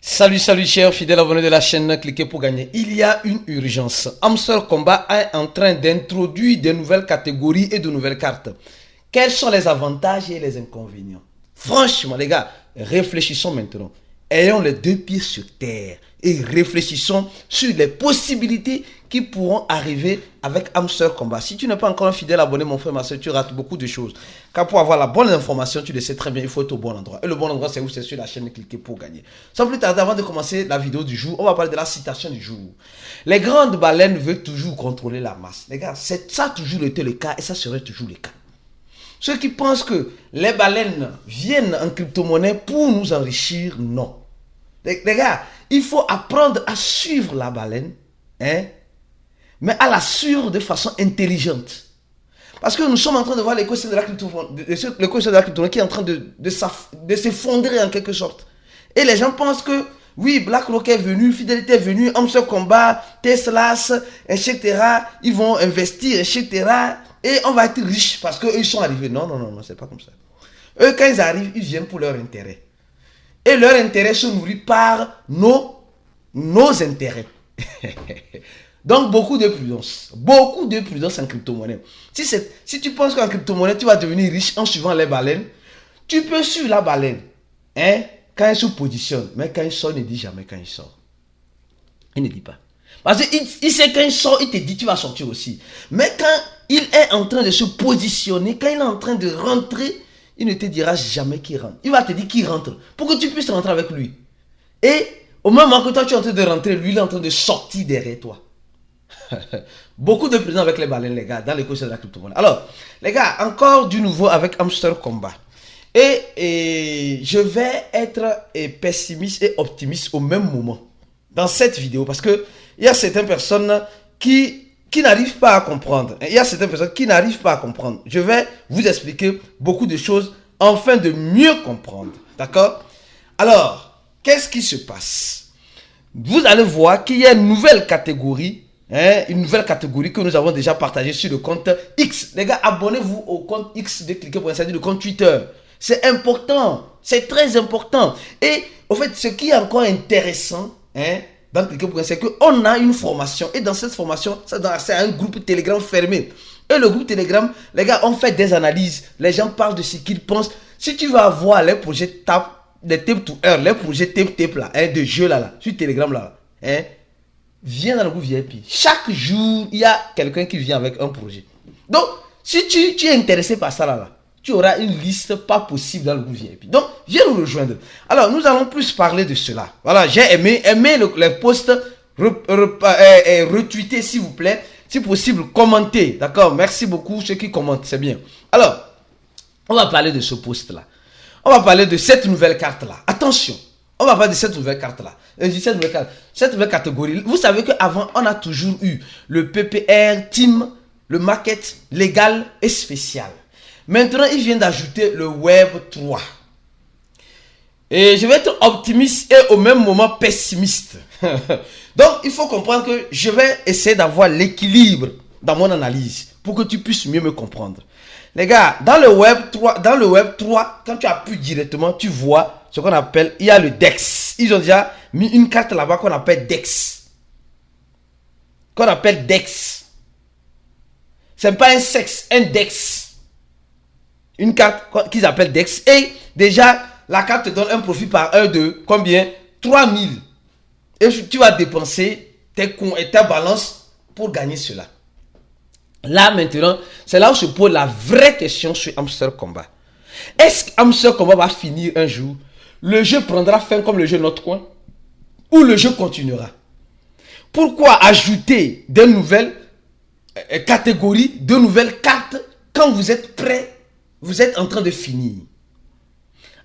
Salut chers fidèles abonnés de la chaîne, cliquez pour gagner. Il y a une urgence. Amstel Combat est en train d'introduire de nouvelles catégories et de nouvelles cartes. Quels sont les avantages et les inconvénients? Franchement les gars, réfléchissons maintenant. Ayons les deux pieds sur terre et réfléchissons sur les possibilités qui pourront arriver avec Amstel Combat. Si tu n'es pas encore un fidèle abonné, mon frère, ma soeur, tu rates beaucoup de choses. Car pour avoir la bonne information, tu le sais très bien, il faut être au bon endroit. Et le bon endroit, c'est où? C'est sur la chaîne, cliquez pour gagner. Sans plus tarder, avant de commencer la vidéo du jour, on va parler de la citation du jour. Les grandes baleines veulent toujours contrôler la masse. Les gars, ça a toujours été le cas et ça serait toujours le cas. Ceux qui pensent que les baleines viennent en crypto-monnaie pour nous enrichir, non. Les gars, il faut apprendre à suivre la baleine, hein, mais à la suivre de façon intelligente. Parce que nous sommes en train de voir l'écosystème de la crypto-monnaie qui est en train de s'effondrer en quelque sorte. Et les gens pensent que, oui, BlackRock est venu, Fidelity est venu, Amstel Combat, Tesla, etc. Ils vont investir, etc. Et on va être riche parce qu'eux, ils sont arrivés. Non, c'est pas comme ça. Eux, quand ils arrivent, ils viennent pour leur intérêt. Et leur intérêt se nourrit par nos intérêts. Donc, beaucoup de prudence en crypto-monnaie. Si tu penses qu'en crypto-monnaie, tu vas devenir riche en suivant les baleines, tu peux suivre la baleine, hein, quand elle se positionne. Mais quand il sort, il ne dit jamais quand il sort. Il ne dit pas. Parce qu'il sait quand il sort, il te dit tu vas sortir aussi. Mais quand il est en train de se positionner, quand il est en train de rentrer, il ne te dira jamais qu'il rentre. Il va te dire qu'il rentre pour que tu puisses rentrer avec lui. Et au même moment que toi tu es en train de rentrer, lui il est en train de sortir derrière toi. Beaucoup de présents avec les baleines, les gars, dans l'écosystème de la crypto-monnaie. Alors, les gars, encore du nouveau avec Amstel Combat. Et je vais être pessimiste et optimiste au même moment dans cette vidéo parce que il y a certaines personnes qui n'arrivent pas à comprendre. Je vais vous expliquer beaucoup de choses afin de mieux comprendre. D'accord? Alors, qu'est-ce qui se passe? Vous allez voir qu'il y a une nouvelle catégorie. Une nouvelle catégorie que nous avons déjà partagée sur le compte X. Les gars, abonnez-vous au compte X de cliquer pour insérer le compte Twitter. C'est important. C'est très important. Et au fait, ce qui est encore intéressant, dans cliquer pour insérer, c'est qu'on a une formation. Et dans cette formation, c'est un groupe Telegram fermé. Et le groupe Telegram, les gars, on fait des analyses. Les gens parlent de ce qu'ils pensent. Si tu vas voir les projets les tape to earn, les projets tape là, de jeu là, sur Telegram là, viens dans le groupe VIP. Chaque jour, il y a quelqu'un qui vient avec un projet. Donc, si tu es intéressé par ça là, tu auras une liste pas possible dans le groupe VIP. Donc, viens nous rejoindre. Alors, nous allons plus parler de cela. Voilà, j'ai aimé les posts, retweeter s'il vous plaît. Si possible, commentez. D'accord? Merci beaucoup ceux qui commentent, c'est bien. Alors, on va parler de ce post là. On va parler de cette nouvelle carte là. Attention. On va parler de cette nouvelle carte-là. Cette nouvelle catégorie. Vous savez qu'avant, on a toujours eu le PPR, team, le market, légal et spécial. Maintenant, ils viennent d'ajouter le Web 3. Et je vais être optimiste et au même moment pessimiste. Donc, il faut comprendre que je vais essayer d'avoir l'équilibre dans mon analyse pour que tu puisses mieux me comprendre. Les gars, dans le Web 3, quand tu appuies directement, tu vois ce qu'on appelle, il y a le DEX. Ils ont déjà mis une carte là-bas qu'on appelle DEX. C'est pas un sexe, un DEX. Une carte qu'ils appellent DEX. Et déjà, la carte te donne un profit par heure de combien? 3000. Et tu vas dépenser ta balance pour gagner cela. Là maintenant, c'est là où se pose la vraie question sur Amstel Combat. Est-ce qu'Amstel Combat va finir un jour? Le jeu prendra fin comme le jeu Notre Coin? Ou le jeu continuera? Pourquoi ajouter de nouvelles catégories, de nouvelles cartes quand vous êtes prêt, vous êtes en train de finir?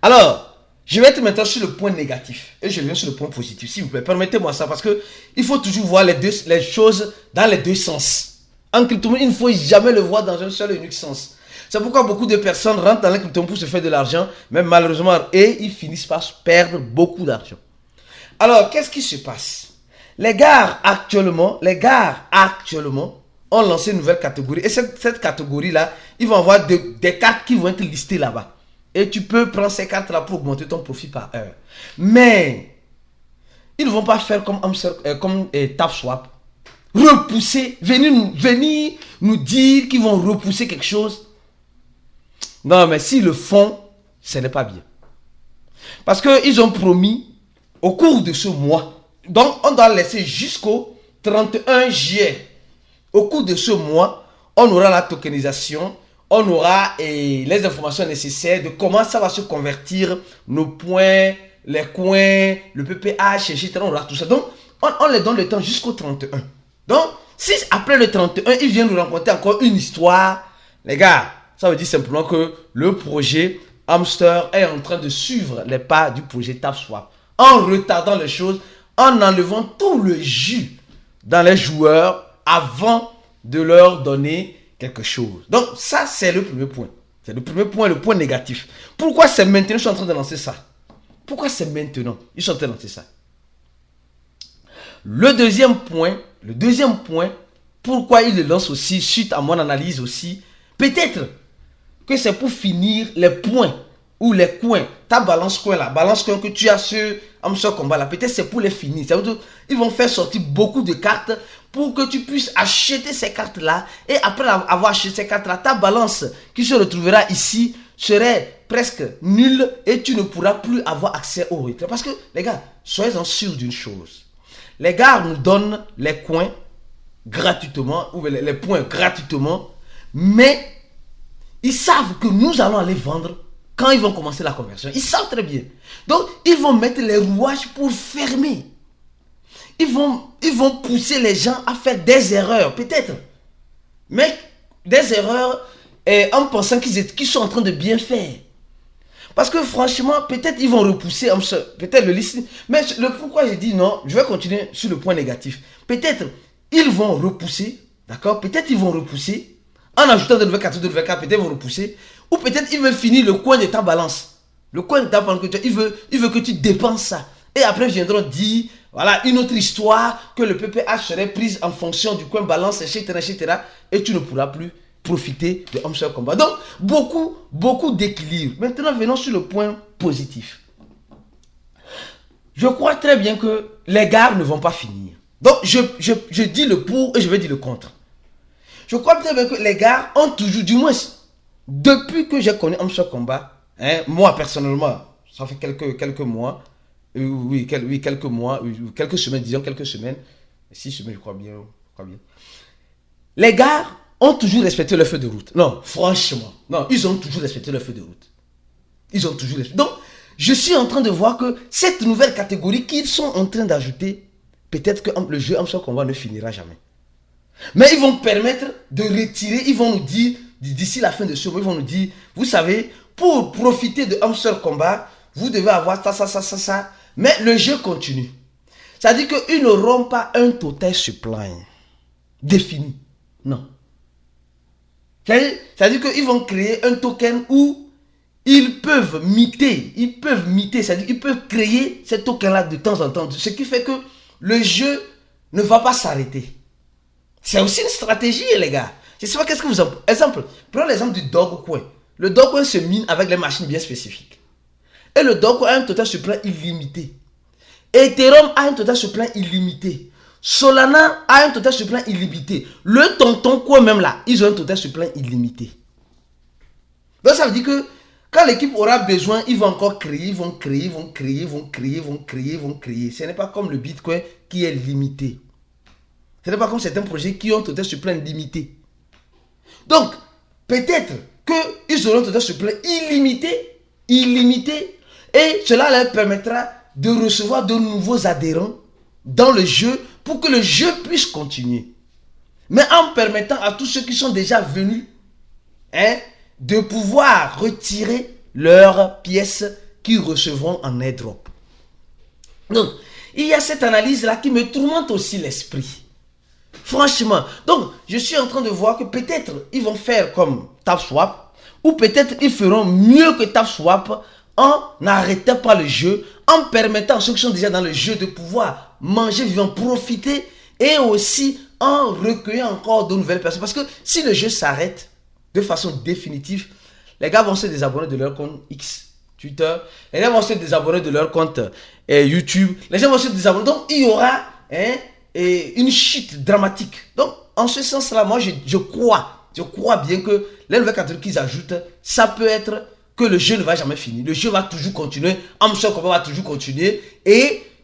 Alors, je vais être maintenant sur le point négatif et je viens sur le point positif. S'il vous plaît, permettez-moi ça parce que il faut toujours voir les choses dans les deux sens. En crypto-monnaie, il ne faut jamais le voir dans un seul et unique sens. C'est pourquoi beaucoup de personnes rentrent dans la crypto-monnaie pour se faire de l'argent, mais malheureusement, ils finissent par perdre beaucoup d'argent. Alors, qu'est-ce qui se passe? Les gars, actuellement, ont lancé une nouvelle catégorie. Et cette catégorie-là, ils vont avoir des cartes qui vont être listées là-bas. Et tu peux prendre ces cartes-là pour augmenter ton profit par heure. Mais, Ils ne vont pas faire comme TapSwap. Repousser, venir nous dire qu'ils vont repousser quelque chose. Non, mais s'ils le font, ce n'est pas bien. Parce qu'ils ont promis au cours de ce mois. Donc, on doit laisser jusqu'au 31 juillet. Au cours de ce mois, on aura la tokenisation. On aura les informations nécessaires de comment ça va se convertir, nos points, les coins, le PPH, etc. On aura tout ça. Donc, on les donne le temps jusqu'au 31. Donc, si après le 31, ils viennent nous raconter encore une histoire, les gars, ça veut dire simplement que le projet Hamster est en train de suivre les pas du projet TapSwap. En retardant les choses, en enlevant tout le jus dans les joueurs avant de leur donner quelque chose. Donc, ça, c'est le premier point. C'est le premier point, le point négatif. Pourquoi c'est maintenant qu'ils sont en train de lancer ça? Pourquoi c'est maintenant ils sont en train de lancer ça? Le deuxième point, pourquoi ils le lancent aussi, suite à mon analyse aussi, peut-être que c'est pour finir les points ou les coins. Ta balance coin là, balance coin que tu as sur Hamster Combat là, peut-être c'est pour les finir. Ça veut dire ils vont faire sortir beaucoup de cartes pour que tu puisses acheter ces cartes là. Et après avoir acheté ces cartes là, ta balance qui se retrouvera ici serait presque nulle et tu ne pourras plus avoir accès au retrait. Parce que les gars, soyez-en sûrs d'une chose. Les gars nous donnent les coins gratuitement, ou les points gratuitement, mais ils savent que nous allons aller vendre quand ils vont commencer la conversion. Ils savent très bien. Donc, ils vont mettre les rouages pour fermer. Ils vont pousser les gens à faire des erreurs, peut-être. Mais des erreurs en pensant qu'ils sont en train de bien faire. Parce que franchement, peut-être ils vont repousser, peut-être le listing. Mais pourquoi j'ai dit non, je vais continuer sur le point négatif. Peut-être ils vont repousser, d'accord? Peut-être ils vont repousser, en ajoutant de nouvelles cartes, peut-être ils vont repousser. Ou peut-être ils veulent finir le coin de ta balance. Le coin de ta balance que tu as, il veut que tu dépenses ça. Et après, ils viendront dire, voilà, une autre histoire, que le PPH serait prise en fonction du coin balance, etc. Et tu ne pourras plus profiter de Hamster Combat. Donc, beaucoup d'équilibre. Maintenant, venons sur le point positif. Je crois très bien que les gars ne vont pas finir. Donc, je dis le pour et je vais dire le contre. Je crois très bien que les gars ont toujours, du moins, depuis que j'ai connu Hamster Combat, moi personnellement, ça fait quelques mois, quelques mois, quelques semaines, disons quelques semaines, 6 semaines, je crois bien. Les gars ont toujours respecté le feu de route. Non, franchement, non, ils ont toujours respecté le feu de route. Ils ont toujours respecté. Donc, je suis en train de voir que cette nouvelle catégorie qu'ils sont en train d'ajouter, peut-être que le jeu Hamster Combat ne finira jamais. Mais ils vont permettre de retirer, ils vont nous dire, d'ici la fin de ce mois, ils vont nous dire, vous savez, pour profiter de Hamster Combat, vous devez avoir ça. Mais le jeu continue. Ça dit qu'ils n'auront pas un total supply défini. Non. Ça dit qu'ils vont créer un token où ils peuvent miter. C'est-à-dire qu'ils peuvent créer ce token-là de temps en temps. Ce qui fait que le jeu ne va pas s'arrêter. C'est aussi une stratégie, les gars. Je ne sais pas qu'est-ce que vous en... Exemple, prenons l'exemple du Dogecoin. Le Dogecoin se mine avec les machines bien spécifiques. Et le Dogecoin a un total supply illimité. Ethereum a un total supply illimité. Solana a un total supply illimité. Le tonton coin même là, ils ont un total supply illimité. Donc ça veut dire que quand l'équipe aura besoin, ils vont encore créer, ils vont créer. Ce n'est pas comme le Bitcoin qui est limité. Ce n'est pas comme certains projets qui ont un total supply limité. Donc, peut-être qu'ils auront un total supply illimité, et cela leur permettra de recevoir de nouveaux adhérents dans le jeu pour que le jeu puisse continuer. Mais en permettant à tous ceux qui sont déjà venus de pouvoir retirer leurs pièces qu'ils recevront en airdrop. Donc, il y a cette analyse-là qui me tourmente aussi l'esprit. Franchement. Donc, je suis en train de voir que peut-être ils vont faire comme TapSwap, ou peut-être ils feront mieux que TapSwap en n'arrêtant pas le jeu, en permettant à ceux qui sont déjà dans le jeu de pouvoir manger, vivre, profiter, et aussi en recueillant encore de nouvelles personnes. Parce que si le jeu s'arrête de façon définitive, les gars vont se désabonner de leur compte X. Twitter. Les gens vont se désabonner de leur compte YouTube. Les gens vont se désabonner. Donc, il y aura une chute dramatique. Donc, en ce sens-là, moi, je crois bien que les nouvelles catégories qu'ils ajoutent, ça peut être que le jeu ne va jamais finir. Le jeu va toujours continuer. Amstel Combat va toujours continuer.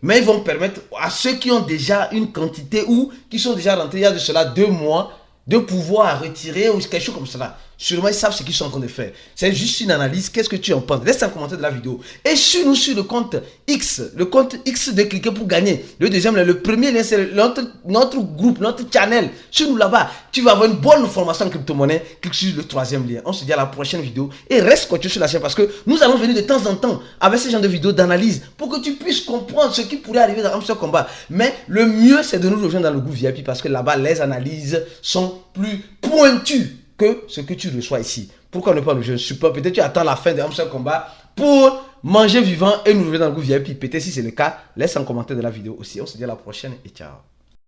Mais ils vont permettre à ceux qui ont déjà une quantité ou qui sont déjà rentrés il y a de cela 2 mois de pouvoir retirer ou quelque chose comme cela. Sûrement, ils savent ce qu'ils sont en train de faire. C'est juste une analyse. Qu'est-ce que tu en penses? Laisse un commentaire de la vidéo. Et suis-nous sur le compte X de Cliquer pour gagner. Le deuxième, le premier lien, c'est notre groupe, notre channel. Suis-nous là-bas. Tu vas avoir une bonne formation en crypto-monnaie. Clique sur le troisième lien. On se dit à la prochaine vidéo. Et reste continué sur la chaîne parce que nous allons venir de temps en temps avec ce genre de vidéos d'analyse pour que tu puisses comprendre ce qui pourrait arriver dans Amstel Combat. Mais le mieux, c'est de nous rejoindre dans le groupe VIP parce que là-bas, les analyses sont plus pointues que ce que tu reçois ici. Pourquoi ne pas nous rejoindre? Super. Peut-être tu attends la fin de Amstel Combat pour manger vivant et nous rejoindre dans le groupe VIP. Peut-être si c'est le cas, laisse un commentaire de la vidéo aussi. On se dit à la prochaine et ciao.